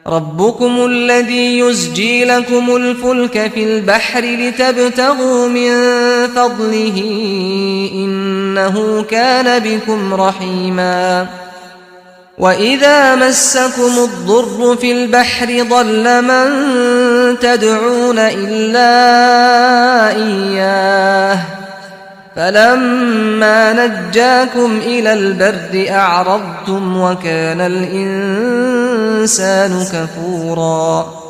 ربكم الذي يزجي لكم الفلك في البحر لتبتغوا من فضله إنه كان بكم رحيما وإذا مسكم الضر في البحر ضل من تدعون إلا إياه فلما نجاكم إلى البر أعرضتم وكان الإنسان كفورا